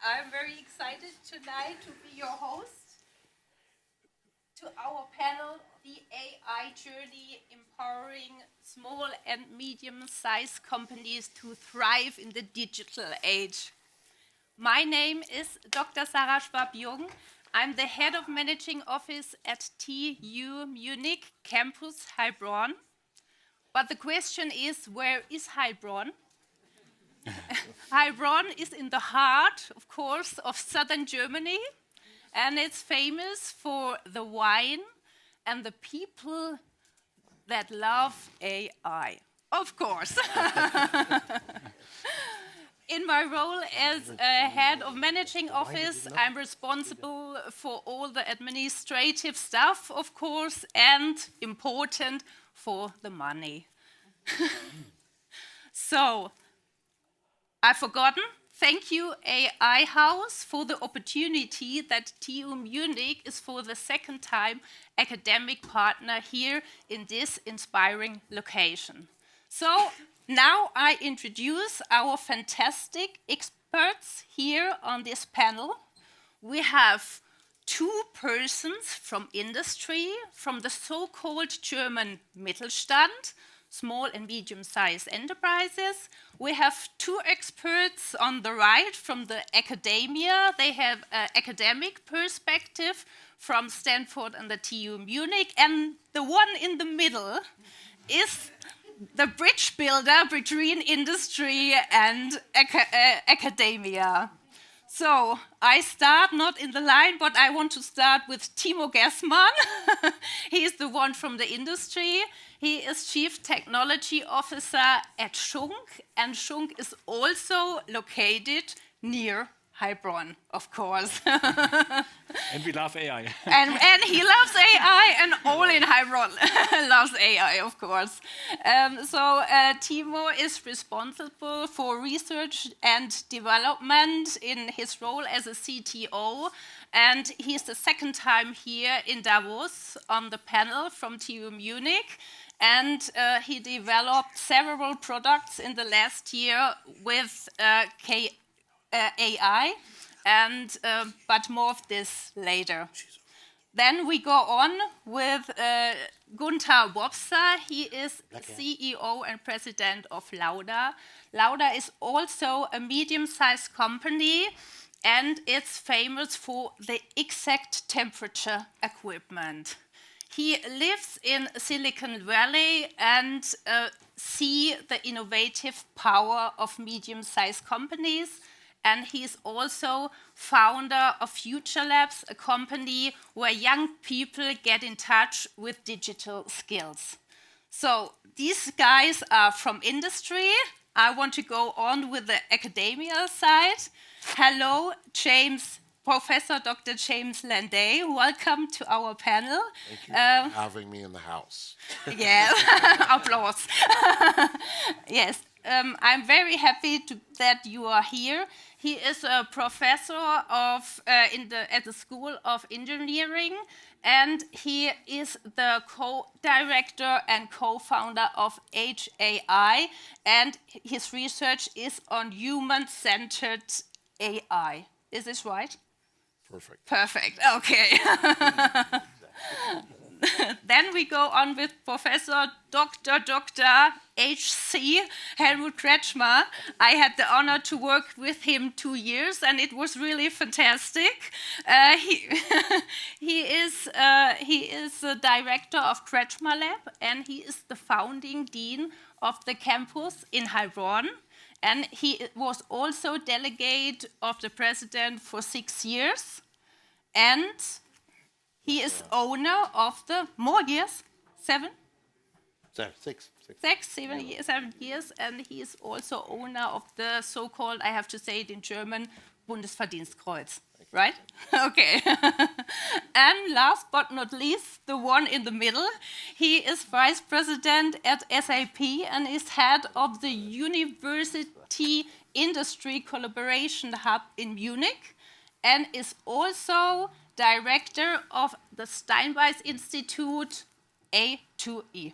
I'm very excited tonight to be your host to our panel, The AI Journey, Empowering Small and Medium-Sized Companies to Thrive in the Digital Age. My name is Dr. Sarah Schwab-Jung. I'm the head of managing office at TU Munich campus Heilbronn. But the question is, where is Heilbronn? Heilbronn is in the heart, of course, of southern Germany, and it's famous for the wine and the people that love AI, of course. In my role as head of managing office, I'm responsible for all the administrative stuff, of course, and important for the money. So, I've forgotten. Thank you, AI House, for the opportunity that TU Munich is for the second time academic partner here in this inspiring location. So now I introduce our fantastic experts here on this panel. We have two persons from industry, from the so-called German Mittelstand, small and medium-sized enterprises. We have two experts on the right from the academia. They have an academic perspective from Stanford and the TU Munich. And the one in the middle is the bridge builder between industry and academia. So I start not in the line, but I want to start with Timo Gessmann. He is the one from the industry. He is Chief Technology Officer at Schunk, and Schunk is also located near Heilbronn, of course. And we love AI. and he loves AI, and all in Heilbronn loves AI, of course. Timo is responsible for research and development in his role as a CTO, and he's the second time here in Davos on the panel from TU Munich. And he developed several products in the last year with AI, but more of this later. Then we go on with Gunther Wobser. He is CEO and president of LAUDA. LAUDA is also a medium-sized company, and it's famous for the exact temperature equipment. He lives in Silicon Valley and sees the innovative power of medium-sized companies. And he's also founder of Future Labs, a company where young people get in touch with digital skills. So these guys are from industry. I want to go on with the academia side. Hello, Professor Dr. James Landay, welcome to our panel. Thank you for having me in the house. Yeah, applause. Yes, I'm very happy that you are here. He is a professor at the School of Engineering, and he is the co-director and co-founder of HAI, and his research is on human-centered AI. Is this right? Perfect. Perfect, okay. Then we go on with Professor Dr. H.C. Helmut Krcmar. I had the honor to work with him 2 years, and it was really fantastic. He is the director of KrcmarLab, and he is the founding dean of the campus in Heilbronn. And he was also delegate of the president for 6 years. And he is owner of the more years, 7? 7 years. And he is also owner of the so-called, I have to say it in German, Bundesverdienstkreuz. Right? Okay. And last but not least, the one in the middle, he is vice president at SAP and is head of the University Industry Collaboration Hub in Munich, and is also director of the Steinbeis Institute, A2E.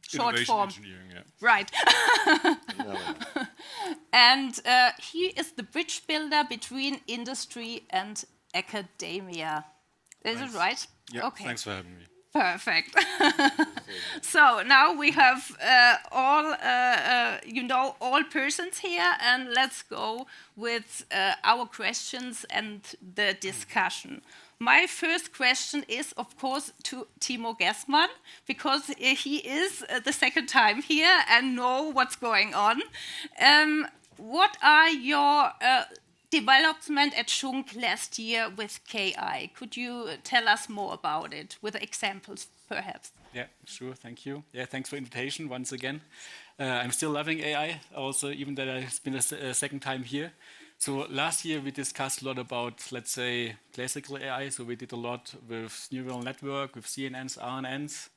Short form. Engineering, yeah. Right. And he is the bridge builder between industry and academia. Is it right? Yeah, Okay. thanks for having me. Perfect. So now we have all persons here, and let's go with our questions and the discussion. My first question is, of course, to Timo Gessmann, because he is the second time here and know what's going on. What are your development at Schunk last year with KI? Could you tell us more about it with examples, perhaps? Yeah, sure. Thank you. Yeah, thanks for invitation once again. I'm still loving AI, also, even that it's been a second time here. So last year we discussed a lot about, let's say, classical AI. So we did a lot with neural network, with CNNs, RNNs.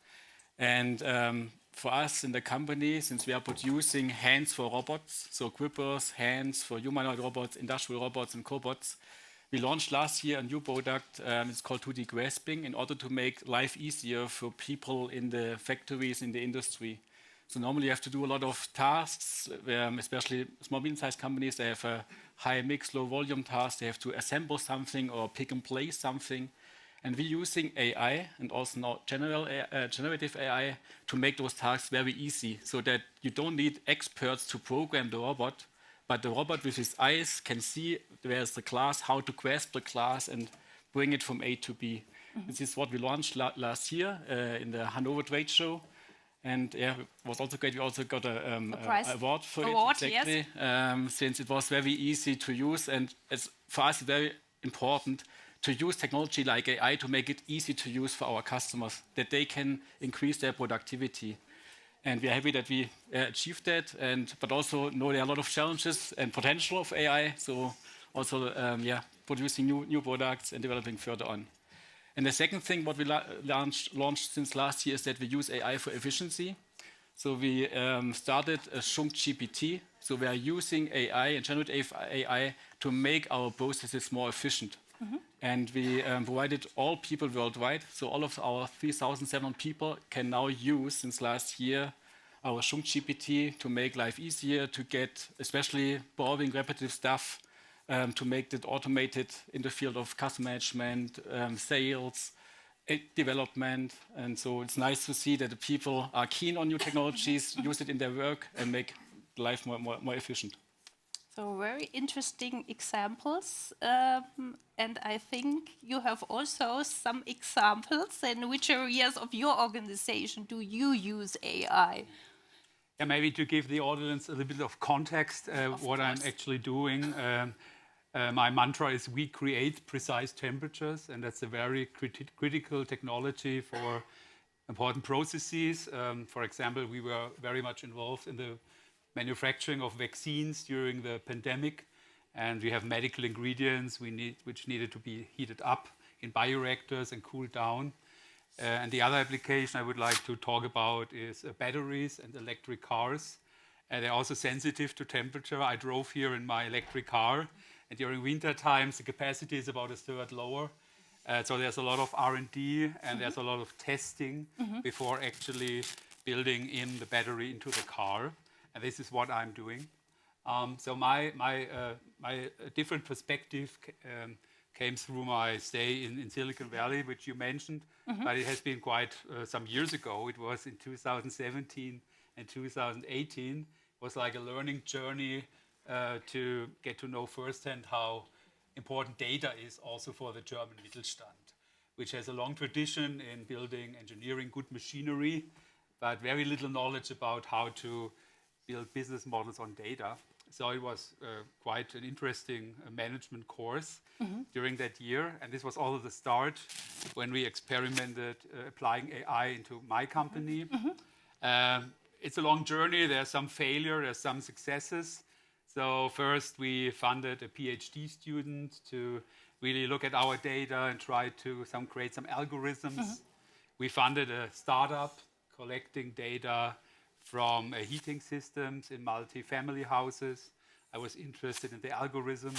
And for us in the company, since we are producing hands for robots, so grippers, hands for humanoid robots, industrial robots, and cobots, we launched last year a new product. It's called 2D grasping, in order to make life easier for people in the factories, in the industry. So normally you have to do a lot of tasks, especially small, medium-sized companies. They have a high mix, low volume task. They have to assemble something or pick and place something. And we're using AI and also now generative AI to make those tasks very easy, so that you don't need experts to program the robot, but the robot with his eyes can see where's the glass, how to grasp the glass and bring it from A to B. This is what we launched last year in the Hanover trade show. And yeah, it was also great. We also got an award for it, exactly, yes. Since it was very easy to use. And it's, for us, very important to use technology like AI to make it easy to use for our customers, that they can increase their productivity. And we are happy that we achieved that, but also know there are a lot of challenges and potential of AI. So also, producing new products and developing further on. And the second thing what we launched since last year is that we use AI for efficiency. So we started a Schunk GPT. So we are using AI and generative AI to make our processes more efficient. And we provided all people worldwide. So all of our 3,700 people can now use, since last year, our Schunk GPT to make life easier, to get especially boring, repetitive stuff, to make it automated in the field of customer management, sales, development. And so it's nice to see that the people are keen on new technologies, use it in their work, and make life more efficient. So very interesting examples, and I think you have also some examples. In which areas of your organization do you use AI? Yeah, maybe to give the audience a little bit of context, what I'm actually doing. My mantra is we create precise temperatures, and that's a very critical technology for important processes. For example, we were very much involved in the manufacturing of vaccines during the pandemic, and we have medical ingredients which needed to be heated up in bioreactors and cooled down. And the other application I would like to talk about is batteries and electric cars. They're also sensitive to temperature. I drove here in my electric car, and during winter times the capacity is about a third lower. So there's a lot of R&D and there's a lot of testing before actually building in the battery into the car. And this is what I'm doing. So my different perspective came through my stay in Silicon Valley, which you mentioned, but it has been quite some years ago. It was in 2017 and 2018. It was like a learning journey to get to know firsthand how important data is also for the German Mittelstand, which has a long tradition in building engineering, good machinery, but very little knowledge about how to build business models on data. So it was quite an interesting management course during that year. And this was also the start when we experimented applying AI into my company. It's a long journey. There's some failure, there's some successes. So first we funded a PhD student to really look at our data and try to create some algorithms. We funded a startup collecting data from heating systems in multi-family houses. I was interested in the algorithm.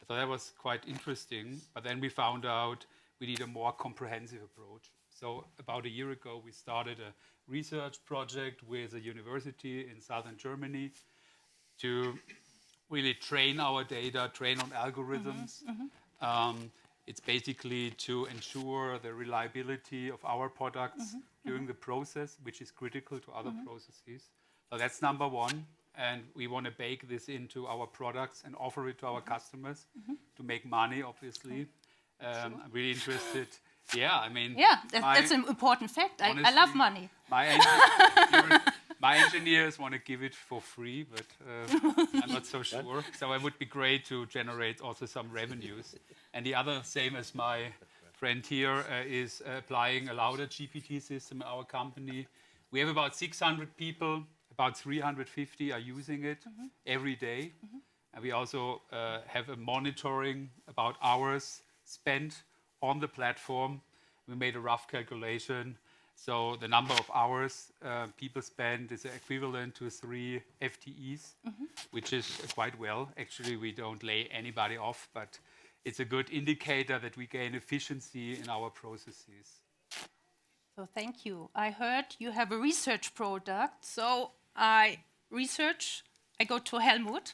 So that was quite interesting. But then we found out we need a more comprehensive approach. So about a year ago, we started a research project with a university in southern Germany to really train our data, train on algorithms. It's basically to ensure the reliability of our products during the process, which is critical to other processes. So that's number one. And we want to bake this into our products and offer it to our customers to make money, obviously. I'm really interested. Yeah, I mean... Yeah, that's an important fact. I love money. My engineers want to give it for free, but I'm not so sure. So it would be great to generate also some revenues. And the other, same as my friend here, is applying a LAUDA GPT system in our company. We have about 600 people, about 350 are using it every day. And we also have a monitoring about hours spent on the platform. We made a rough calculation. So the number of hours people spend is equivalent to 3 FTEs, which is quite well. Actually, we don't lay anybody off, but it's a good indicator that we gain efficiency in our processes. So thank you. I heard you have a research product. So I go to Helmut,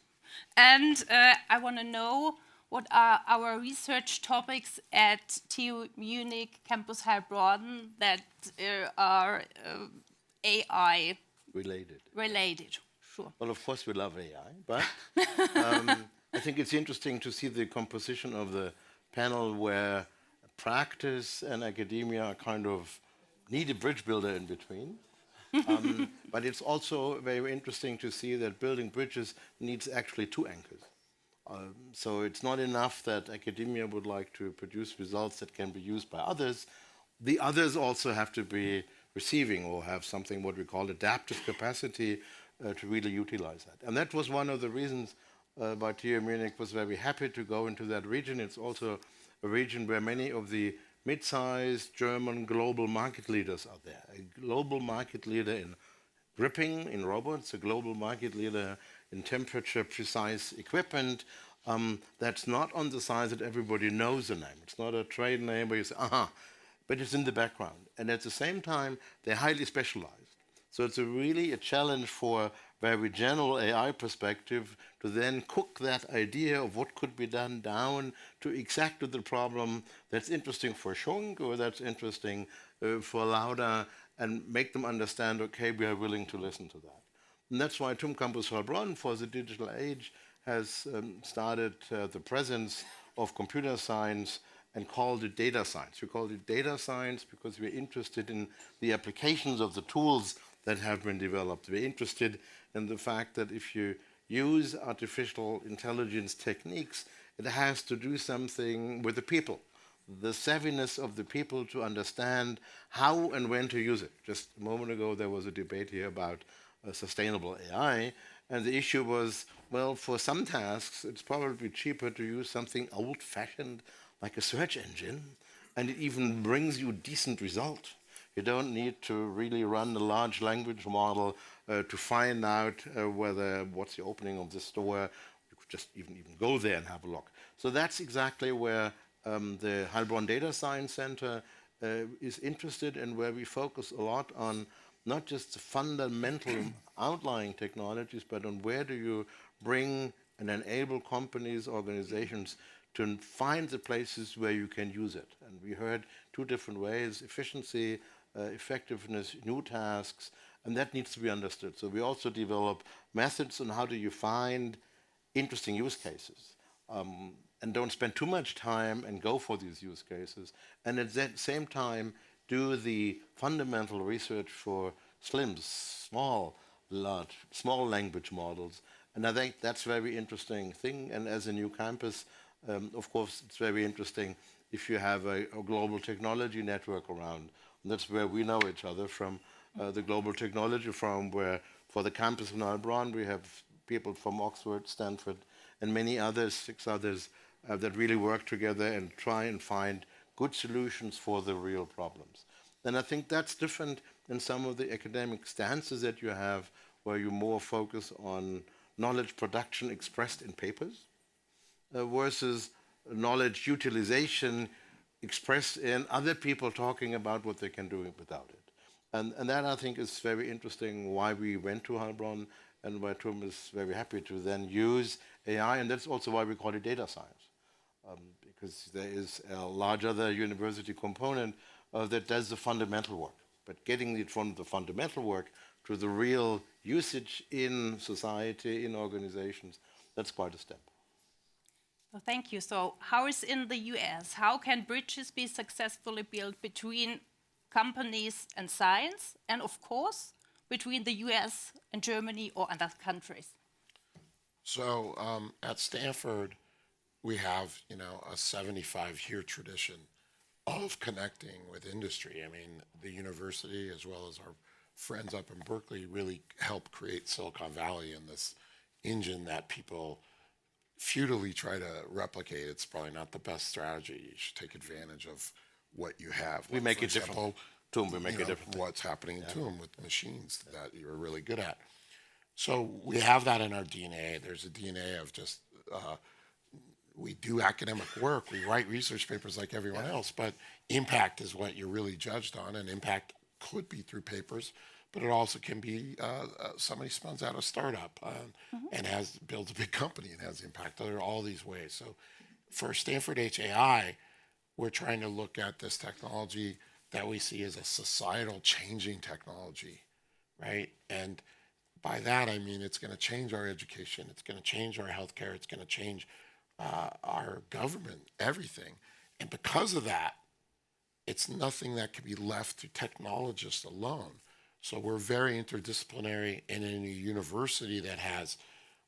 and I want to know what are our research topics at TU Munich Campus Heilbronn that are AI related. Sure. Well, of course we love AI, but I think it's interesting to see the composition of the panel where practice and academia are kind of need a bridge builder in between. But it's also very interesting to see that building bridges needs actually 2 anchors. So it's not enough that academia would like to produce results that can be used by others. The others also have to be receiving or have something what we call adaptive capacity to really utilize that. And that was one of the reasons why TU Munich was very happy to go into that region. It's also a region where many of the mid-sized German global market leaders are there. A global market leader in gripping, in robots, a global market leader in temperature-precise equipment. That's not on the size that everybody knows the name. It's not a trade name where you say, but it's in the background. And at the same time, they're highly specialized. So it's really a challenge for very general AI perspective to then cook that idea of what could be done down to exactly the problem that's interesting for Schunk or that's interesting for LAUDA, and make them understand, okay, we are willing to listen to that. And that's why TUM Campus Heilbronn for the digital age has started the presence of computer science and called it data science. We called it data science because we're interested in the applications of the tools that have been developed. We're interested in the fact that if you use artificial intelligence techniques, it has to do something with the people, the savviness of the people to understand how and when to use it. Just a moment ago, there was a debate here about sustainable AI, and the issue was, well, for some tasks, it's probably cheaper to use something old-fashioned like a search engine, and it even brings you decent result. You don't need to really run a large language model to find out what's the opening of this store. You could just even go there and have a look. So that's exactly where the Heilbronn Data Science Center is interested, and where we focus a lot on not just the fundamental outlying technologies, but on where do you bring and enable companies, organizations to find the places where you can use it. And we heard 2 different ways: efficiency, effectiveness, new tasks, and that needs to be understood. So we also develop methods on how do you find interesting use cases, and don't spend too much time and go for these use cases, and at that same time do the fundamental research for SLIMs, small language models. And I think that's a very interesting thing. And as a new campus, of course, it's very interesting if you have a global technology network around. And that's where we know each other from, the Global Technology Forum, where for the campus in Heilbronn, we have people from Oxford, Stanford, and many others, 6 others, that really work together and try and find good solutions for the real problems. And I think that's different than some of the academic stances that you have, where you more focus on knowledge production expressed in papers, versus knowledge utilization expressed in other people talking about what they can do without it. And that, I think, is very interesting why we went to Heilbronn and where Tim is very happy to then use AI, and that's also why we call it data science, because there is a large other university component that does the fundamental work. But getting it from the fundamental work to the real usage in society, in organizations, that's quite a step. Well, thank you. So how is in the US? How can bridges be successfully built between companies and science, and of course, between the US and Germany or other countries? So at Stanford, we have, a 75-year tradition of connecting with industry. I mean, the university, as well as our friends up in Berkeley, really helped create Silicon Valley and this engine that people futilely try to replicate. It's probably not the best strategy. You should take advantage of what you have. We make it different. We make it different. What's happening in TUM with machines that you're really good at. So we have that in our DNA. There's a DNA of just, we do academic work, we write research papers like everyone else, but impact is what you're really judged on, and impact could be through papers, but it also can be somebody spins out a startup and builds a big company and has impact. There are all these ways. So for Stanford HAI, we're trying to look at this technology that we see as a societal changing technology, right? And by that, I mean, it's going to change our education. It's going to change our healthcare. It's going to change our government, everything. And because of that, it's nothing that can be left to technologists alone. So we're very interdisciplinary, and in a university that has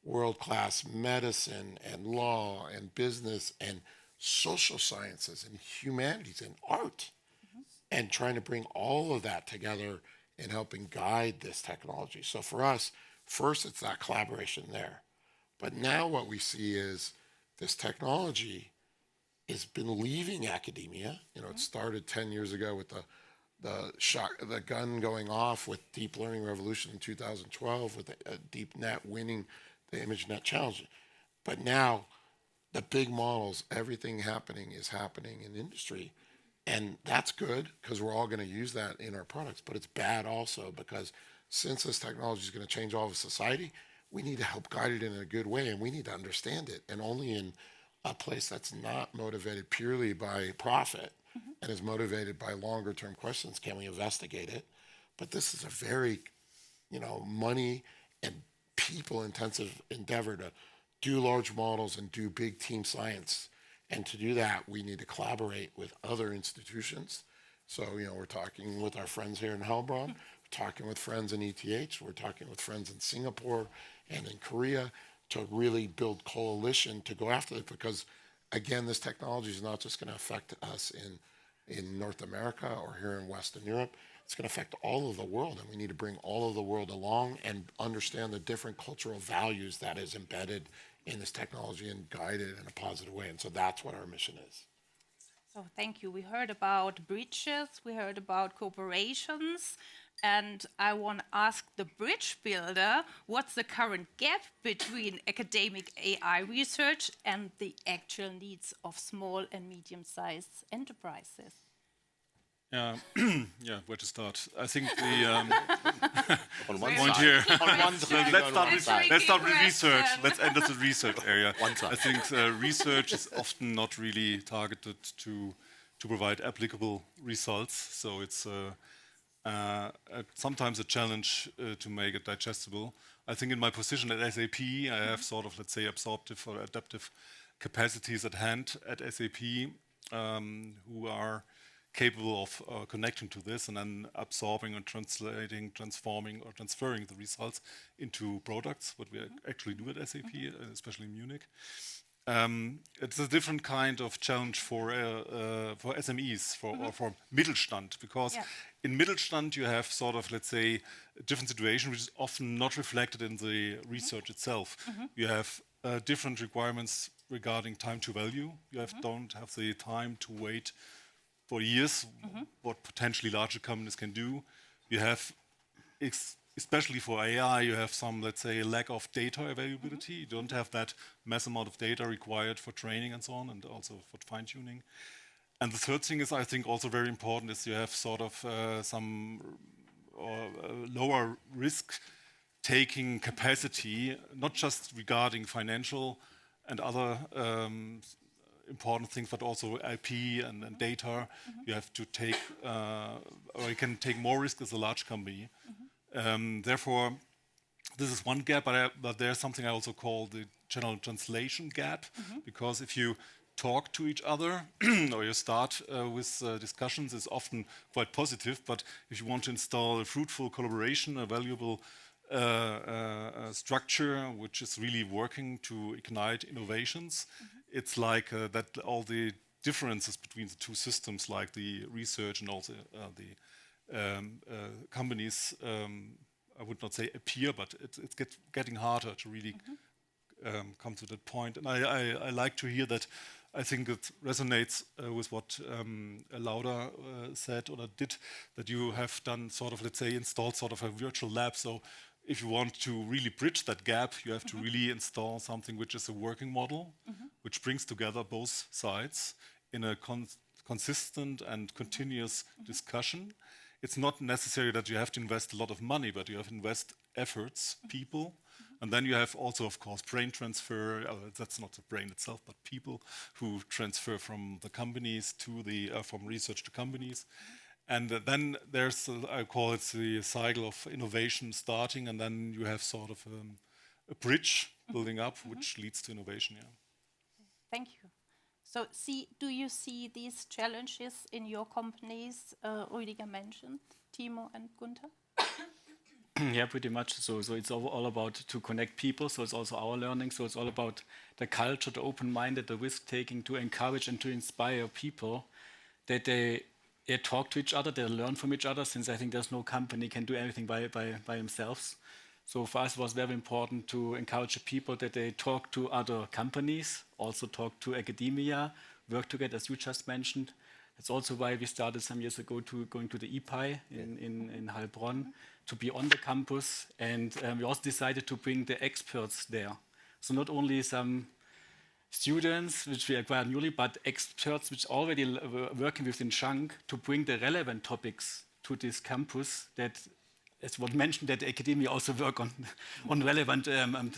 world-class medicine and law and business and social sciences and humanities and art, and trying to bring all of that together and helping guide this technology. So for us, first, it's that collaboration there. But now what we see is this technology has been leaving academia. It started 10 years ago with the gun going off with deep learning revolution in 2012, with deep net winning the ImageNet challenge. But now the big models, everything is happening in industry. And that's good because we're all going to use that in our products. But it's bad also because since this technology is going to change all of society, we need to help guide it in a good way, and we need to understand it. And only in a place that's not motivated purely by profit and is motivated by longer term questions can we investigate it. But this is a very, money and people intensive endeavor to do large models and do big team science. And to do that, we need to collaborate with other institutions. So, we're talking with our friends here in Heilbronn, we're talking with friends in ETH, we're talking with friends in Singapore and in Korea to really build coalition to go after it. Because, again, this technology is not just going to affect us in North America or here in Western Europe. It's going to affect all of the world, and we need to bring all of the world along and understand the different cultural values that is embedded in this technology and guide it in a positive way. And so that's what our mission is. So thank you. We heard about bridges, we heard about corporations, and I want to ask the bridge builder, what's the current gap between academic AI research and the actual needs of small and medium-sized enterprises? Where to start? I think the On one point side. here. On one side. Let's start with research. Let's enter the research area. One side. I think research is often not really targeted to provide applicable results. So it's sometimes a challenge to make it digestible. I think in my position at SAP, I have sort of, let's say, absorptive or adaptive capacities at hand at SAP who are capable of connecting to this and then absorbing and translating, transforming or transferring the results into products, what we actually do at SAP, especially in Munich. It's a different kind of challenge for SMEs, or for Mittelstand, because in Mittelstand you have sort of, let's say, a different situation which is often not reflected in the research itself. You have different requirements regarding time to value. You don't have the time to wait for years, what potentially larger companies can do. You have, especially for AI, you have some, let's say, lack of data availability. You don't have that mass amount of data required for training and so on, and also for fine-tuning. And the third thing is, I think, also very important is you have sort of some lower risk taking capacity, not just regarding financial and other important things, but also IP and data. You have to take, or you can take more risk as a large company. Therefore, this is one gap, but there's something I also call the general translation gap, because if you talk to each other or you start with discussions, it's often quite positive, but if you want to install a fruitful collaboration, a valuable structure which is really working to ignite innovations, it's like that all the differences between the two systems, like the research and also the companies, I would not say appear, but it's getting harder to really come to that point. And I like to hear that. I think it resonates with what LAUDA said or did, that you have done sort of, let's say, installed sort of a virtual lab. So if you want to really bridge that gap, you have to really install something which is a working model, which brings together both sides in a consistent and continuous discussion. It's not necessary that you have to invest a lot of money, but you have to invest efforts, people, and then you have also, of course, brain transfer. That's not the brain itself, but people who transfer from the companies to the from research to companies. And then there's, I call it the cycle of innovation starting, and then you have sort of a bridge building up, which leads to innovation. Yeah. Thank you. So, do you see these challenges in your companies? Rüdiger mentioned Timo and Gunther. Yeah, pretty much. So it's all about to connect people. So it's also our learning. So it's all about the culture, the open-minded, the risk-taking, to encourage and to inspire people that they talk to each other, they learn from each other. Since I think there's no company can do everything by themselves. So for us, it was very important to encourage the people that they talk to other companies, also talk to academia, work together, as you just mentioned. That's also why we started some years ago going to the EPI in Heilbronn to be on the campus. And we also decided to bring the experts there. So not only some students, which we acquired newly, but experts which already were working within Schunk to bring the relevant topics to this campus that, as was mentioned, that the academia also work on relevant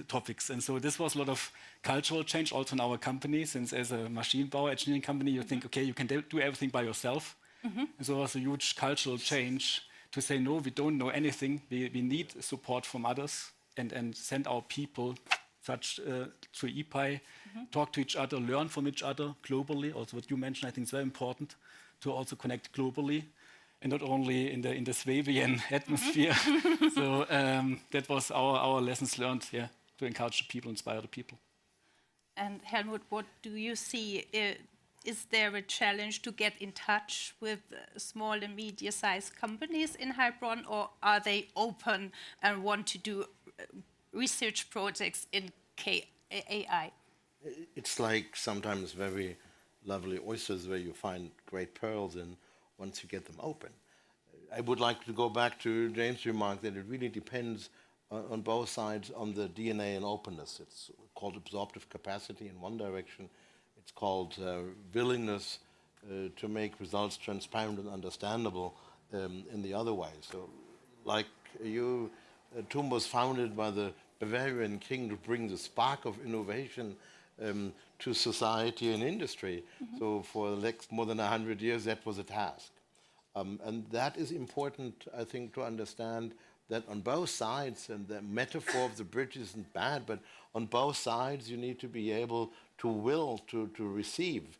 topics. And so this was a lot of cultural change also in our company, since as a Maschinenbau engineering company, you think, okay, you can do everything by yourself. And so it was a huge cultural change to say, no, we don't know anything. We need support from others and send our people such to EPI, talk to each other, learn from each other globally. Also what you mentioned, I think is very important to also connect globally. And not only in the Swabian atmosphere. So that was our lessons learned, to encourage the people, inspire the people. And Helmut, what do you see? Is there a challenge to get in touch with small and medium-sized companies in Heilbronn, or are they open and want to do research projects in AI? It's like sometimes very lovely oysters where you find great pearls in once you get them open. I would like to go back to James' remark that it really depends on both sides on the DNA and openness. It's called absorptive capacity in one direction. It's called willingness to make results transparent and understandable in the other way. So like you, TUM was founded by the Bavarian king to bring the spark of innovation to society and industry. So for the next more than 100 years, that was a task. And that is important, I think, to understand that on both sides, and the metaphor of the bridge isn't bad, but on both sides you need to be able to will to receive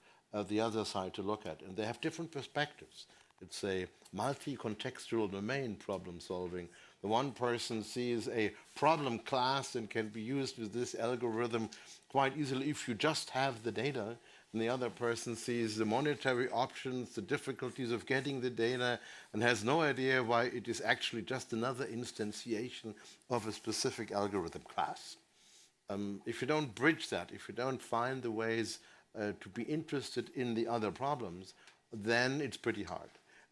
the other side to look at. And they have different perspectives. It's a multi-contextual domain problem solving. The one person sees a problem class and can be used with this algorithm quite easily if you just have the data. And the other person sees the monetary options, the difficulties of getting the data, and has no idea why it is actually just another instantiation of a specific algorithm class. If you don't bridge that, if you don't find the ways to be interested in the other problems, then it's pretty hard.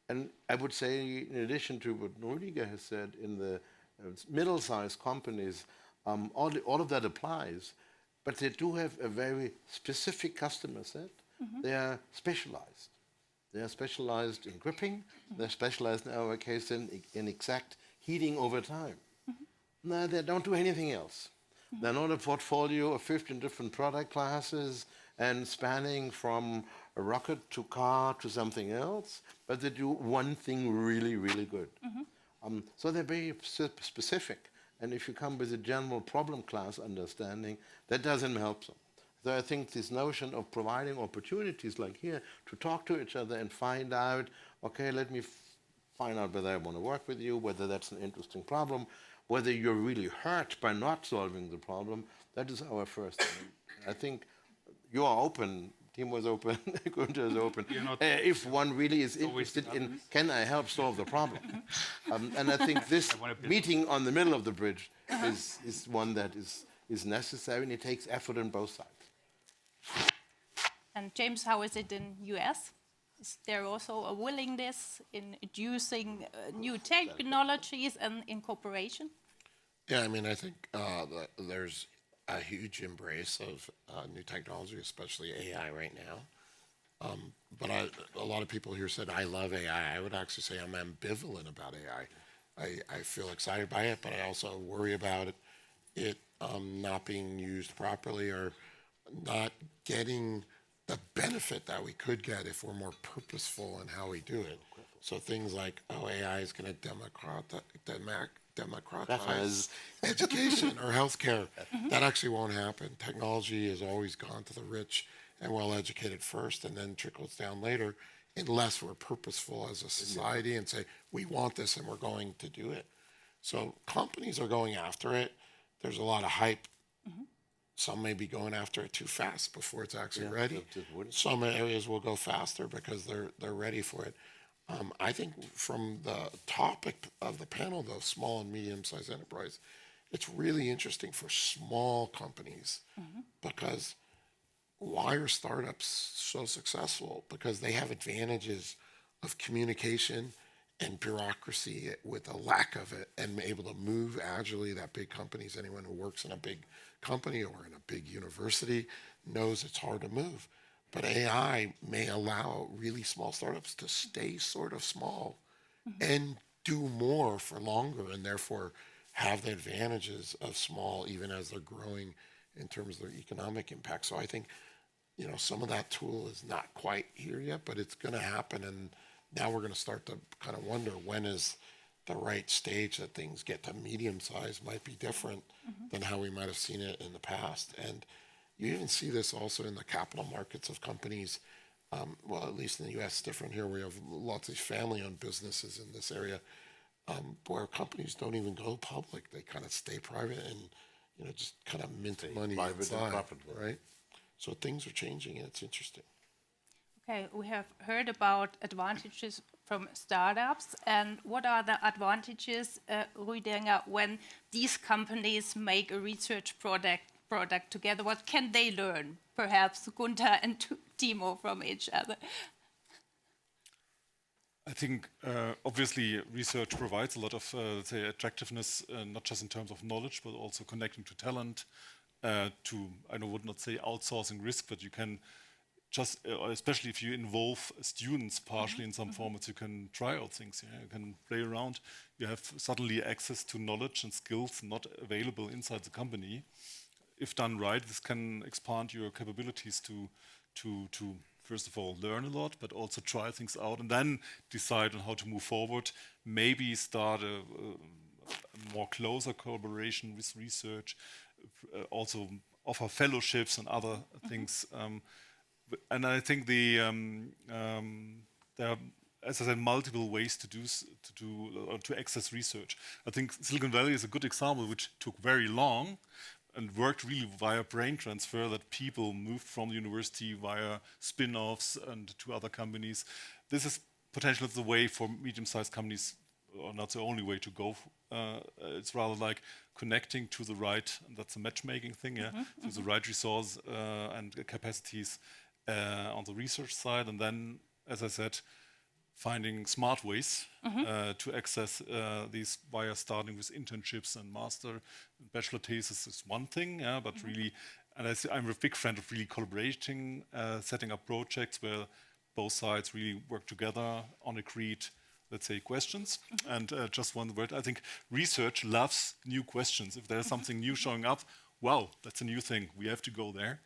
And I would say, in addition to what Rüdiger has said, in the middle-sized companies, all of that applies. But they do have a very specific customer set. They are specialized. They are specialized in gripping. They're specialized, in our case, in exact heating over time. No, they don't do anything else. They're not a portfolio of 15 different product classes and spanning from a rocket to car to something else, but they do one thing really, really good. So they're very specific. And if you come with a general problem class understanding, that doesn't help them. So I think this notion of providing opportunities like here to talk to each other and find out, okay, let me find out whether I want to work with you, whether that's an interesting problem, whether you're really hurt by not solving the problem, that is our first thing. I think you are open, Timo is open, Gunther is open. If one really is interested in, can I help solve the problem? And I think this meeting on the middle of the bridge is one that is necessary, and it takes effort on both sides. And James, how is it in US? Is there also a willingness in using new technologies and in cooperation? Yeah, I mean, I think there's a huge embrace of new technology, especially AI right now. But a lot of people here said, I love AI. I would actually say I'm ambivalent about AI. I feel excited by it, but I also worry about it not being used properly or not getting the benefit that we could get if we're more purposeful in how we do it. So things like, AI is going to democratize education or healthcare. That actually won't happen. Technology has always gone to the rich and well-educated first and then trickles down later, unless we're purposeful as a society and say, we want this and we're going to do it. So companies are going after it. There's a lot of hype. Some may be going after it too fast before it's actually ready. Some areas will go faster because they're ready for it. I think from the topic of the panel, though, small and medium-sized enterprise, it's really interesting for small companies because why are startups so successful? Because they have advantages of communication and bureaucracy with a lack of it and able to move agilely that big companies, anyone who works in a big company or in a big university knows it's hard to move. But AI may allow really small startups to stay sort of small and do more for longer and therefore have the advantages of small even as they're growing in terms of their economic impact. So I think, some of that tool is not quite here yet, but it's going to happen. And now we're going to start to kind of wonder when is the right stage that things get to medium size might be different than how we might have seen it in the past. And you even see this also in the capital markets of companies. Well, at least in the US, different here. We have lots of family-owned businesses in this area where companies don't even go public. They kind of stay private and, just kind of mint money inside, right? So things are changing, and it's interesting. Okay, we have heard about advantages from startups. And what are the advantages, Rüdiger, when these companies make a research product together? What can they learn? Perhaps Gunther and Timo from each other. I think obviously research provides a lot of attractiveness, not just in terms of knowledge, but also connecting to talent. I would not say outsourcing risk, but you can just, especially if you involve students partially in some formats, you can try out things. You can play around. You have suddenly access to knowledge and skills not available inside the company. If done right, this can expand your capabilities to first of all learn a lot, but also try things out and then decide on how to move forward. Maybe start a more closer collaboration with research. Also offer fellowships and other things. And I think there are, as I said, multiple ways to access research. I think Silicon Valley is a good example, which took very long and worked really via brain transfer, that people moved from the university via spin-offs and to other companies. This is potentially the way for medium-sized companies, or not the only way to go. It's rather like connecting to the right, and that's a matchmaking thing, to the right resource and capacities on the research side, and then, as I said, finding smart ways to access these via starting with internships and master and bachelor thesis is one thing, but really, and I'm a big fan of really collaborating, setting up projects where both sides really work together on agreed, let's say, questions. And just one word, I think research loves new questions. If there's something new showing up, wow, that's a new thing. We have to go there.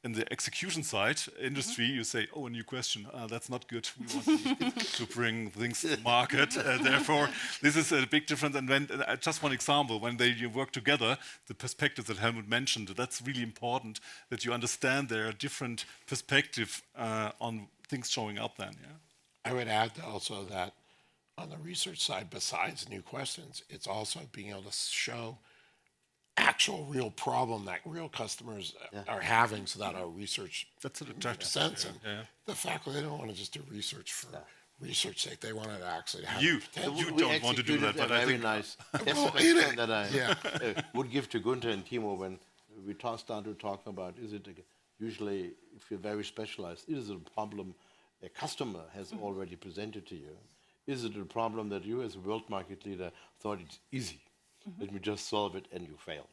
In the execution side, industry, you say, oh, a new question. That's not good. We want to bring things to market. Therefore, this is a big difference. And when just one example, when you work together, the perspective that Helmut mentioned, that's really important that you understand there are different perspectives on things showing up then. Yeah. I would add also that on the research side, besides new questions, it's also being able to show actual real problem that real customers are having, so that our research That's an attractive sense. yeah, And yeah. the faculty, they don't want to just do research for research sake. They want to actually have You potential. don't want to do that, but I think nice Well, question that I yeah. would give to Gunther and Timo when we started talking about, is it usually, if you're very specialized, is it a problem a customer has already presented to you? Is it a problem that you as a world market leader thought it's easy? Let me just solve it, and you failed.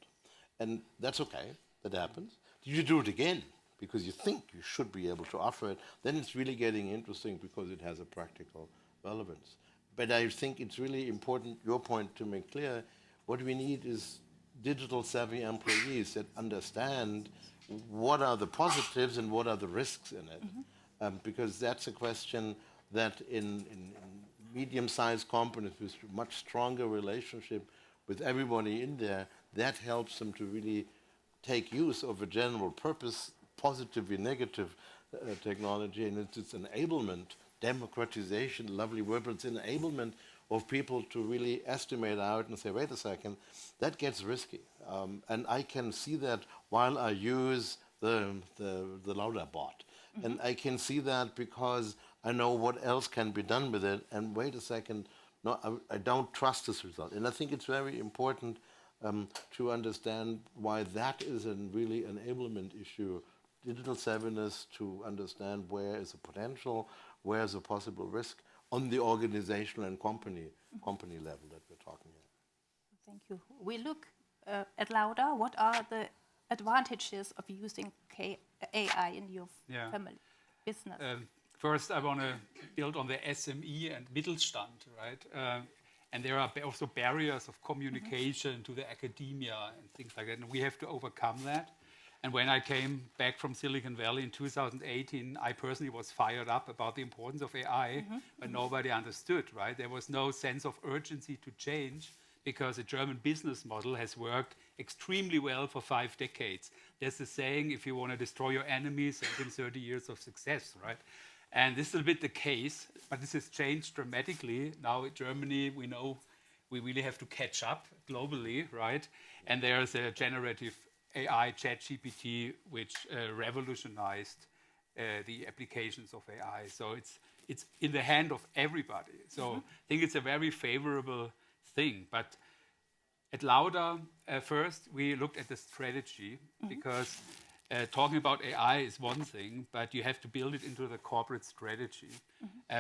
And that's okay, that happens. Did you do it again because you think you should be able to offer it? Then it's really getting interesting because it has a practical relevance. But I think it's really important, your point, to make clear, what we need is digital savvy employees that understand what are the positives and what are the risks in it. Because that's a question that in medium-sized companies with much stronger relationship with everybody in there, that helps them to really take use of a general purpose, positive and negative technology, and it's enablement, democratization, lovely word, but it's enablement of people to really estimate out and say, wait a second, that gets risky. And I can see that while I use the LAUDA bot. And I can see that because I know what else can be done with it, and wait a second, no, I don't trust this result. And I think it's very important to understand why that is a really enablement issue. Digital savviness, to understand where is a potential, where is a possible risk on the organizational and company level that we're talking about. Thank you. We look at LAUDA. What are the advantages of using AI in your family business? First, I want to build on the SME and Mittelstand, right? And there are also barriers of communication to the academia and things like that, and we have to overcome that. And when I came back from Silicon Valley in 2018, I personally was fired up about the importance of AI, but nobody understood, right? There was no sense of urgency to change because the German business model has worked extremely well for 5 decades. There's a saying, if you want to destroy your enemies, send them 30 years of success, right? And this is a bit the case, but this has changed dramatically. Now in Germany, we know we really have to catch up globally, right? And there's a generative AI, ChatGPT, which revolutionized the applications of AI. So it's in the hand of everybody. So I think it's a very favorable thing. But at LAUDA, first, we looked at the strategy because talking about AI is one thing, but you have to build it into the corporate strategy.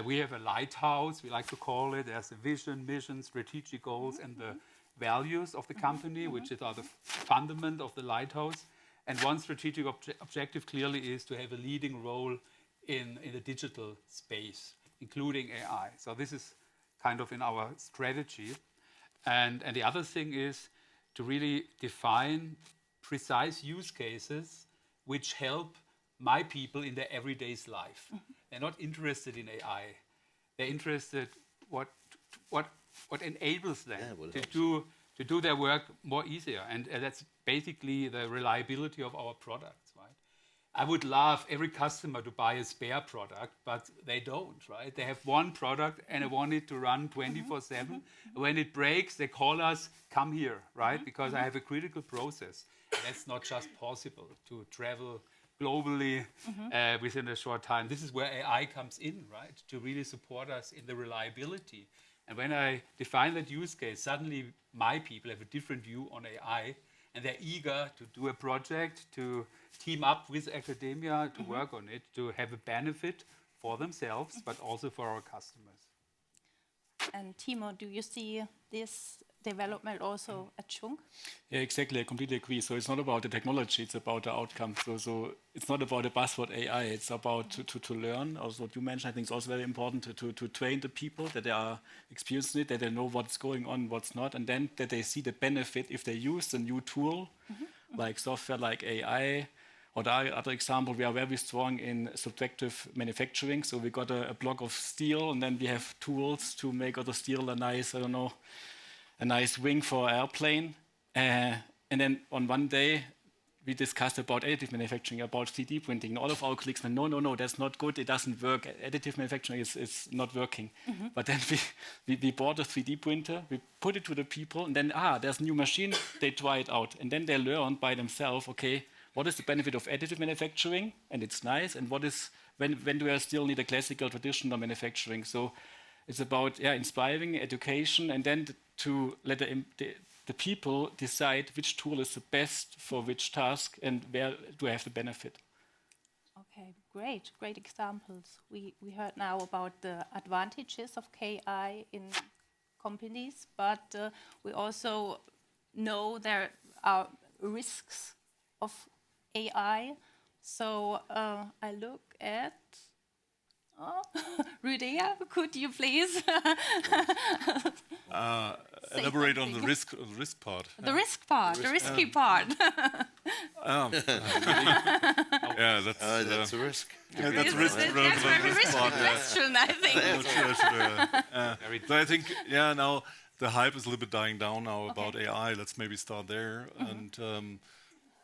We have a lighthouse, we like to call it. There's a vision, mission, strategic goals, and the values of the company, which are the fundament of the lighthouse. And one strategic objective clearly is to have a leading role in the digital space, including AI. So this is kind of in our strategy. And the other thing is to really define precise use cases which help my people in their everyday life. They're not interested in AI. They're interested what enables them to do their work more easier. And that's basically the reliability of our products, right? I would love every customer to buy a spare product, but they don't, right? They have one product and they want it to run 24/7. When it breaks, they call us, come here, right? Because I have a critical process. That's not just possible to travel globally within a short time. This is where AI comes in, right? To really support us in the reliability. And when I define that use case, suddenly my people have a different view on AI, and they're eager to do a project, to team up with academia, to work on it, to have a benefit for themselves, but also for our customers. And Timo, do you see development also at Schunk? Yeah, exactly. I completely agree. So it's not about the technology; it's about the outcome. So it's not about the buzzword AI. It's about to learn. Also, what you mentioned, I think, is also very important to train the people that they are experiencing it, that they know what's going on, what's not, and then that they see the benefit if they use the new tool, like software, like AI. Or the other example, we are very strong in subtractive manufacturing. So we got a block of steel, and then we have tools to make out of steel a nice, a nice wing for an airplane. And then on one day, we discussed about additive manufacturing, about 3D printing. And all of our colleagues went, no, that's not good. It doesn't work. Additive manufacturing is not working. But then we bought a 3D printer, we put it to the people, and then, there's a new machine. They try it out. And then they learn by themselves, okay, what is the benefit of additive manufacturing? And it's nice. And what is, when do I still need a classical traditional manufacturing? So it's about inspiring education, and then to let the people decide which tool is the best for which task and where do I have the benefit. Okay, great examples. We heard now about the advantages of KI in companies, but we also know there are risks of AI. So I look at Rüdiger, could you please elaborate on the risk part? The risk part, the risky part. Yeah, that's a risk. That's a risk. That's a very risky question, I think. So I think, now the hype is a little bit dying down now about AI. Let's maybe start there. And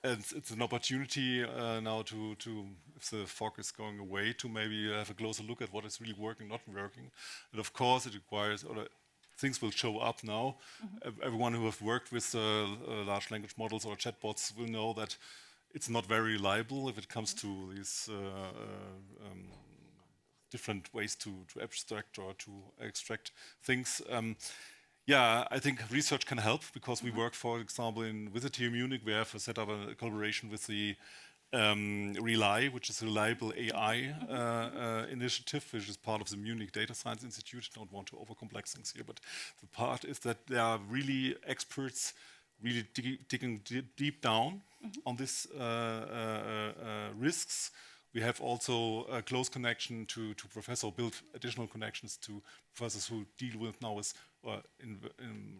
it's an opportunity now to, if the fog is going away, to maybe have a closer look at what is really working, not working. And of course, it requires, things will show up now. Everyone who has worked with large language models or chatbots will know that it's not very reliable if it comes to these different ways to abstract or to extract things. I think research can help because we work, for example, with the TU Munich, we have set up a collaboration with the RELY, which is a reliable AI initiative, which is part of the Munich Data Science Institute. I don't want to overcomplex things here, but the part is that there are really experts really digging deep down on these risks. We have also a close connection to professors, build additional connections to professors who deal with now in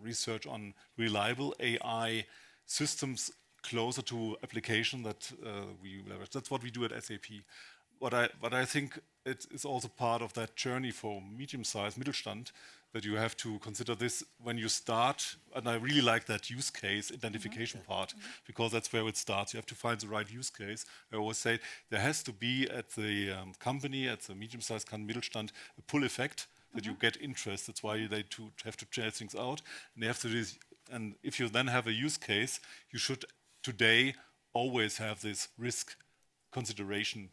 research on reliable AI systems closer to application that we leverage. That's what we do at SAP. What I think it is also part of that journey for medium-sized Mittelstand, that you have to consider this when you start, and I really like that use case identification part, because that's where it starts. You have to find the right use case. I always say there has to be at the company, at the medium-sized Mittelstand, a pull effect that you get interest. That's why they have to try things out. And they have to and if you then have a use case, you should today always have this risk consideration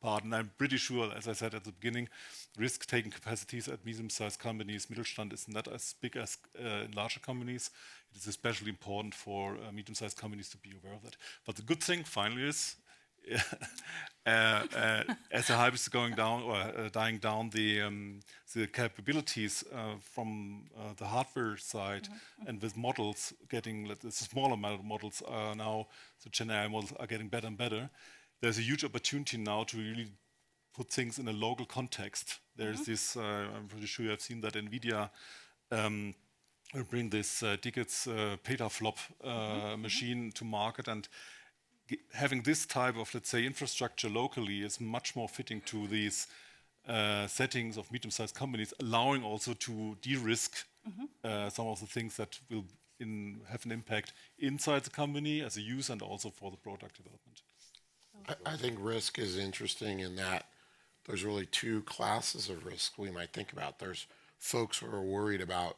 part. And I'm pretty sure, as I said at the beginning, risk-taking capacities at medium-sized companies, Mittelstand, is not as big as in larger companies. It is especially important for medium-sized companies to be aware of that. But the good thing, finally, is as the hype is going down or dying down, the capabilities from the hardware side and with models getting, the smaller models are now, the Gen AI models are getting better and better. There's a huge opportunity now to really put things in a local context. There's this, I'm pretty sure you have seen that NVIDIA will bring this Dickets petaflop machine to market, and having this type of, let's say, infrastructure locally is much more fitting to these settings of medium-sized companies, allowing also to de-risk some of the things that will have an impact inside the company as a use and also for the product development. I think risk is interesting in that there's really two classes of risk we might think about. There's folks who are worried about,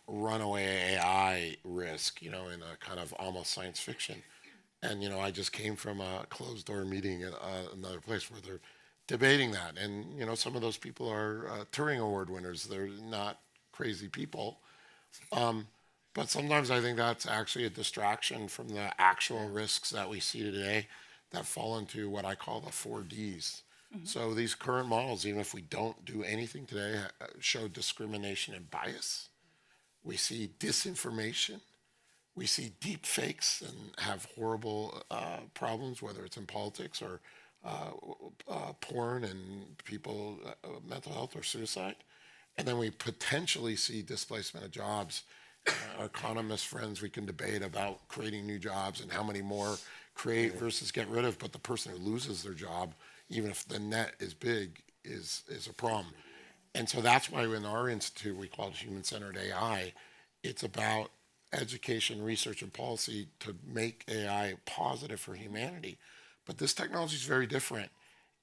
runaway AI risk, in a kind of almost science fiction. And, I just came from a closed door meeting at another place where they're debating that. And, some of those people are Turing Award winners. They're not crazy people. But sometimes I think that's actually a distraction from the actual risks that we see today that fall into what I call the 4Ds. So these current models, even if we don't do anything today, show discrimination and bias. We see disinformation. We see deep fakes and have horrible problems, whether it's in politics or porn and people, mental health or suicide. And then we potentially see displacement of jobs. Our economist friends, we can debate about creating new jobs and how many more create versus get rid of, but the person who loses their job, even if the net is big, is a problem. And so that's why in our institute we call it human-centered AI. It's about education, research, and policy to make AI positive for humanity. But this technology is very different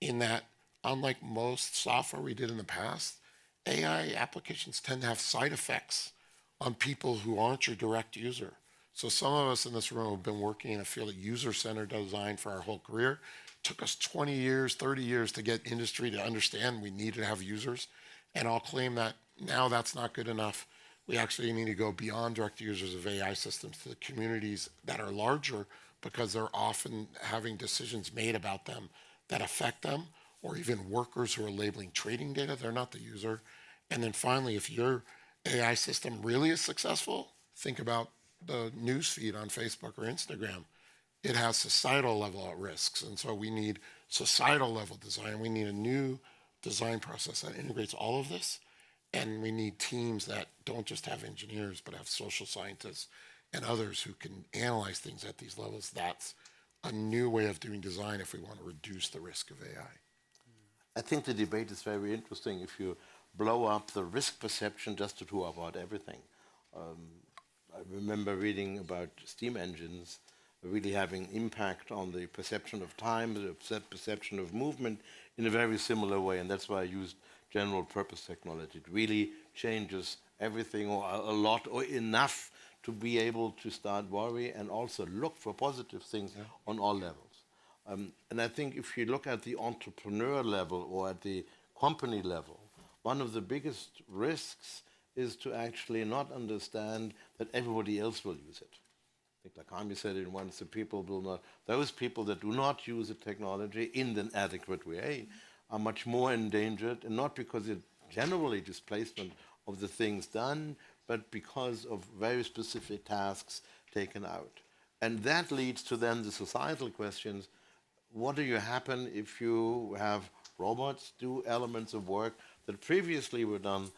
in that, unlike most software we did in the past, AI applications tend to have side effects on people who aren't your direct user. So some of us in this room have been working in a field of user-centered design for our whole career. It took us 20 years, 30 years to get industry to understand we need to have users. And I'll claim that now that's not good enough. We actually need to go beyond direct users of AI systems to the communities that are larger, because they're often having decisions made about them that affect them, or even workers who are labeling trading data, they're not the user. And then finally, if your AI system really is successful, think about the news feed on Facebook or Instagram. It has societal level risks. And so we need societal level design. We need a new design process that integrates all of this. And we need teams that don't just have engineers, but have social scientists and others who can analyze things at these levels. That's a new way of doing design if we want to reduce the risk of AI. I think the debate is very interesting if you blow up the risk perception just to talk about everything. I remember reading about steam engines really having impact on the perception of time, the perception of movement in a very similar way, and that's why I used general purpose technology. It really changes everything, or a lot or enough to be able to start worry and also look for positive things on all levels. And I think if you look at the entrepreneur level or at the company level, one of the biggest risks is to actually not understand that everybody else will use it. I think like Ami said it once, the people will not, those people that do not use the technology in an adequate way are much more endangered, and not because it generally displacement of the things done, but because of very specific tasks taken out. And that leads to then the societal questions. What do you happen if you have robots do elements of work that previously were done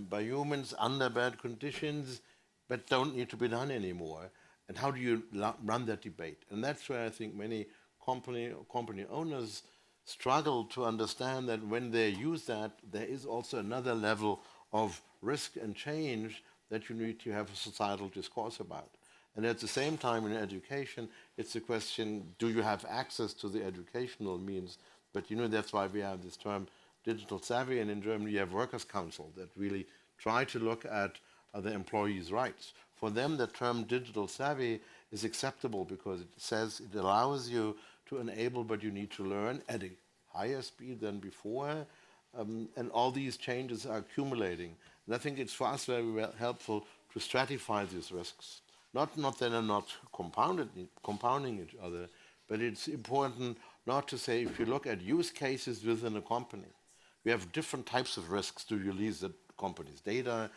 by humans under bad conditions, but don't need to be done anymore? And how do you run that debate? And that's where I think many company owners struggle to understand that when they use that, there is also another level of risk and change that you need to have a societal discourse about. And at the same time, in education, it's a question, do you have access to the educational means? But you know, that's why we have this term digital savvy, and in Germany you have workers' council that really try to look at the employees' rights. For them, the term digital savvy is acceptable because it says it allows you to enable, but you need to learn at a higher speed than before, and all these changes are accumulating. And I think it's for us very helpful to stratify these risks. Not that they're not compounding each other, but it's important not to say, if you look at use cases within a company, we have different types of risks. Do you lease the company's data?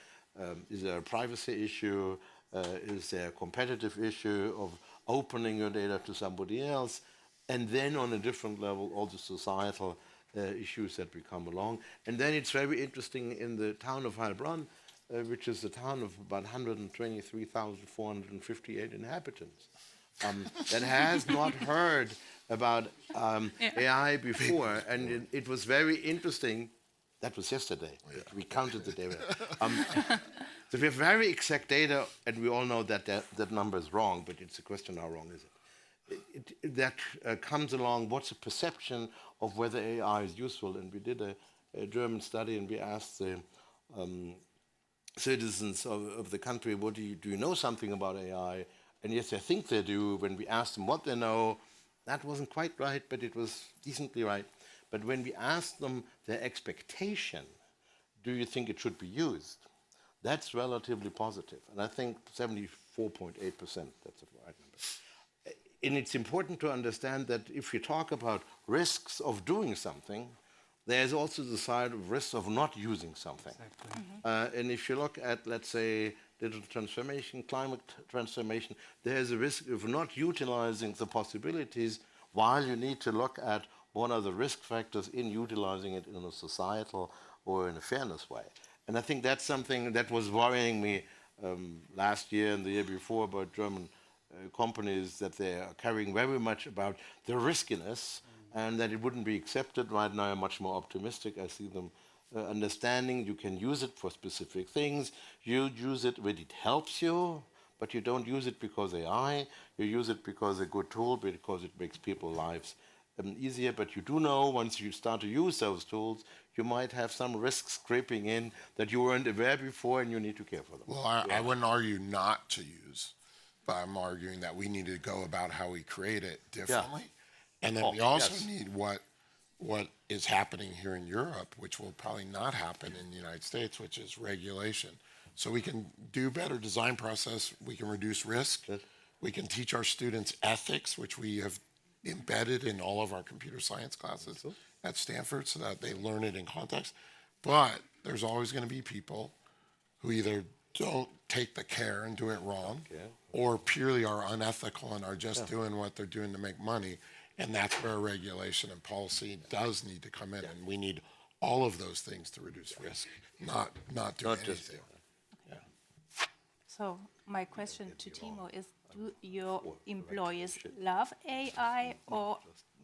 Is there a privacy issue? Is there a competitive issue of opening your data to somebody else? And then on a different level, all the societal issues that we come along. And then it's very interesting in the town of Heilbronn, which is a town of about 123,458 inhabitants, that has not heard about AI before. And it was very interesting. That was yesterday. We counted the data. So we have very exact data, and we all know that that number is wrong, but it's a question, how wrong is it? That comes along, what's the perception of whether AI is useful? And we did a German study, and we asked the citizens of the country, what do you know something about AI? And yes, I think they do. When we asked them what they know, that wasn't quite right, but it was decently right. But when we asked them their expectation, do you think it should be used? That's relatively positive. And I think 74.8%, that's the right number. And it's important to understand that if you talk about risks of doing something, there's also the side of risks of not using something. Exactly. And if you look at, let's say, digital transformation, climate transformation, there is a risk of not utilizing the possibilities while you need to look at what are the risk factors in utilizing it in a societal or in a fairness way. And I think that's something that was worrying me last year and the year before about German companies, that they are caring very much about the riskiness and that it wouldn't be accepted. Right now I'm much more optimistic. I see them understanding you can use it for specific things. You use it when it helps you, but you don't use it because AI. You use it because it's a good tool, because it makes people's lives easier. But you do know once you start to use those tools, you might have some risks creeping in that you weren't aware before, and you need to care for them. Well, I wouldn't argue not to use, but I'm arguing that we need to go about how we create it differently. And then we also need what is happening here in Europe, which will probably not happen in the United States, which is regulation. So we can do better design process, we can reduce risk, we can teach our students ethics, which we have embedded in all of our computer science classes at Stanford so that they learn it in context. But there's always going to be people who either don't take the care and do it wrong, or purely are unethical and are just doing what they're doing to make money. And that's where regulation and policy does need to come in. And we need all of those things to reduce risk, not do anything. So my question to Timo is, do your employees love AI, or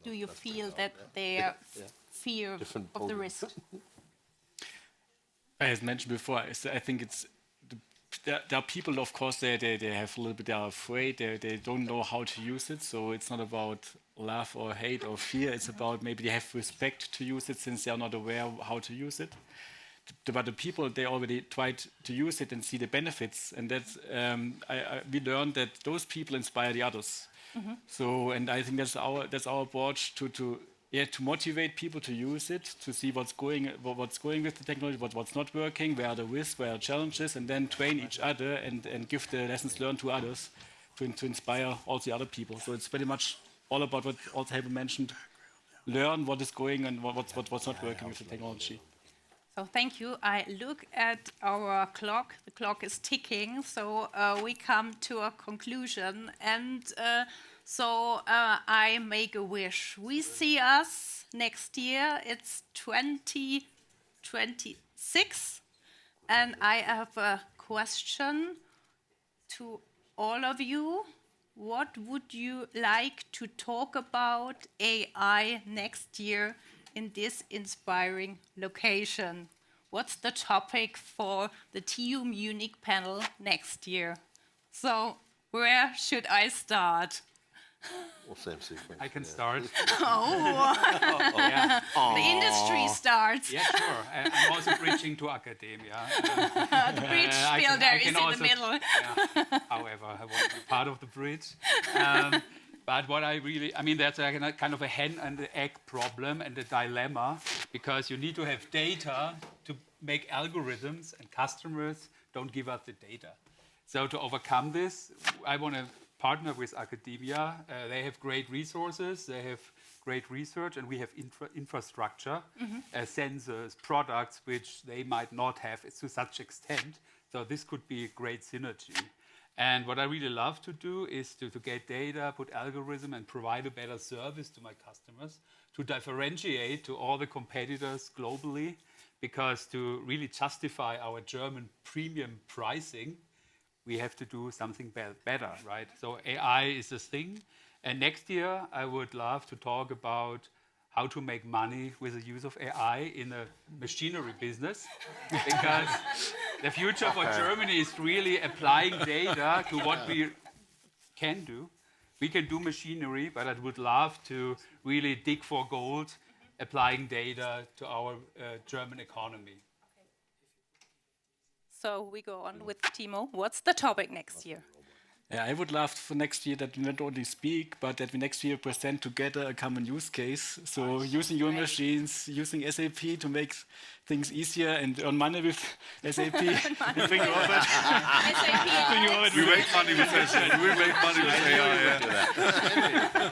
do you feel that they are fear of the risk? As mentioned before, I think it's there are people, of course, they have a little bit, they are afraid, they don't know how to use it. So it's not about love or hate or fear. It's about maybe they have respect to use it since they are not aware of how to use it. But the people, they already tried to use it and see the benefits. And that's, we learned that those people inspire the others. So, and I think that's our approach to motivate people to use it, to see what's going with the technology, what's not working, where are the risks, where are the challenges, and then train each other and give the lessons learned to others to inspire all the other people. So it's very much all about what also Helmut mentioned, learn what is going and what's not working with the technology. So thank you. I look at our clock. The clock is ticking, so we come to a conclusion. And so I make a wish. We see us next year. It's 2026. And I have a question to all of you. What would you like to talk about AI next year in this inspiring location? What's the topic for the TU Munich panel next year? So where should I start? Well, same sequence. I can start. The industry starts. Yeah, sure. I'm also bridging to academia. The bridge builder is in the middle. However, I want to be part of the bridge. But what I mean, that's a kind of a hen and the egg problem and a dilemma, because you need to have data to make algorithms, and customers don't give us the data. So to overcome this, I want to partner with academia. They have great resources, they have great research, and we have infrastructure, sensors, products, which they might not have to such extent. So this could be a great synergy. And what I really love to do is to get data, put algorithm, and provide a better service to my customers, to differentiate to all the competitors globally, because to really justify our German premium pricing, we have to do something better, right? So AI is a thing. And next year, I would love to talk about how to make money with the use of AI in the machinery business, because the future for Germany is really applying data to what we can do. We can do machinery, but I would love to really dig for gold, applying data to our German economy. So we go on with Timo. What's the topic next year? Yeah, I would love for next year that we not only speak, but that we next year present together a common use case. So using your machines, using SAP to make things easier and earn money with SAP. SAP. We make money with SAP. We make money with AI.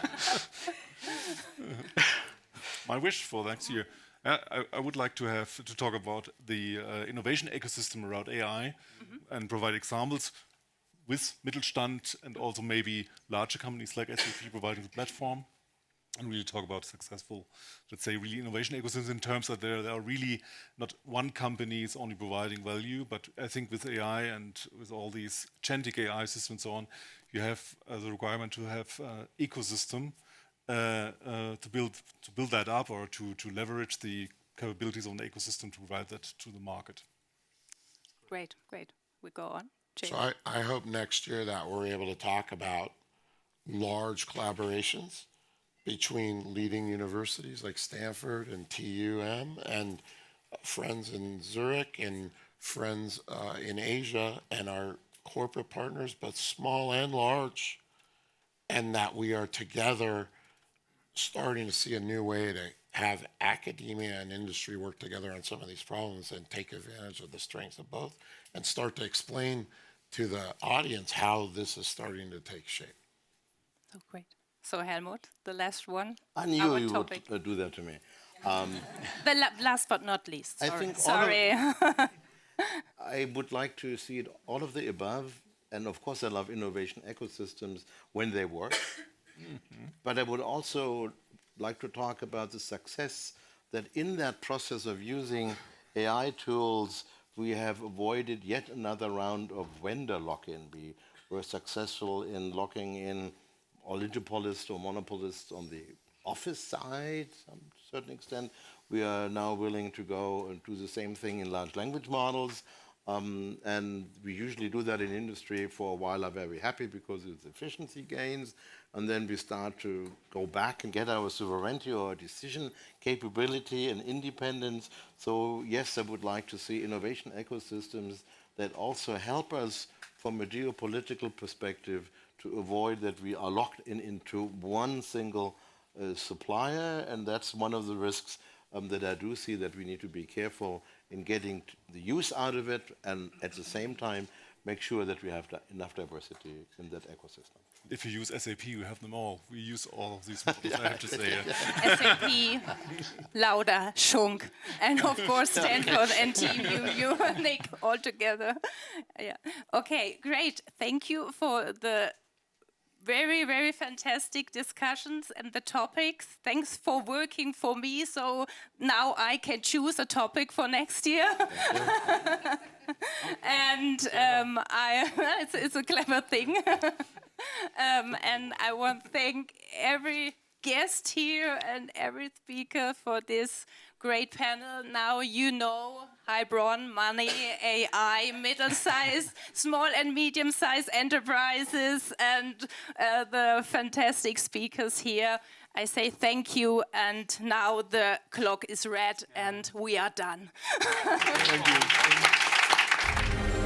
My wish for next year. I would like to talk about the innovation ecosystem around AI and provide examples with Mittelstand and also maybe larger companies like SAP providing the platform, and really talk about successful, let's say, really innovation ecosystems in terms that there are really not one company is only providing value, but I think with AI and with all these agentic AI systems and so on, you have the requirement to have ecosystem to build that up or to leverage the capabilities of the ecosystem to provide that to the market. Great. We go on. Jay. So I hope next year that we're able to talk about large collaborations between leading universities like Stanford and TUM and friends in Zurich and friends in Asia and our corporate partners, both small and large, and that we are together starting to see a new way to have academia and industry work together on some of these problems and take advantage of the strengths of both and start to explain to the audience how this is starting to take shape. So great. So Helmut, the last one. I knew our you topic. would do that to me. Last but not least. I Sorry. think Sorry. I would like to see it all of the above. And of course, I love innovation ecosystems when they work. But I would also like to talk about the success that in that process of using AI tools, we have avoided yet another round of vendor lock-in. We were successful in locking in oligopolists or monopolists on the office side, to a certain extent. We are now willing to go and do the same thing in large language models. And we usually do that in industry for a while, are very happy because it's efficiency gains. And then we start to go back and get our sovereignty or decision capability and independence. So yes, I would like to see innovation ecosystems that also help us from a geopolitical perspective to avoid that we are locked into one single supplier. And that's one of the risks that I do see, that we need to be careful in getting the use out of it and at the same time make sure that we have enough diversity in that ecosystem. If you use SAP, you have them all. We use all of these models, I have to say. SAP, LAUDA, Schunk, and of course Stanford and Timo, you all together. Yeah. Okay, great. Thank you for the very, very fantastic discussions and the topics. Thanks for working for me, so now I can choose a topic for next year. And it's a clever thing. And I want to thank every guest here and every speaker for this great panel. Now you know Heilbronn, money, AI, middle-sized, small and medium-sized enterprises, and the fantastic speakers here. I say thank you, and now the clock is red, and we are done. Thank you.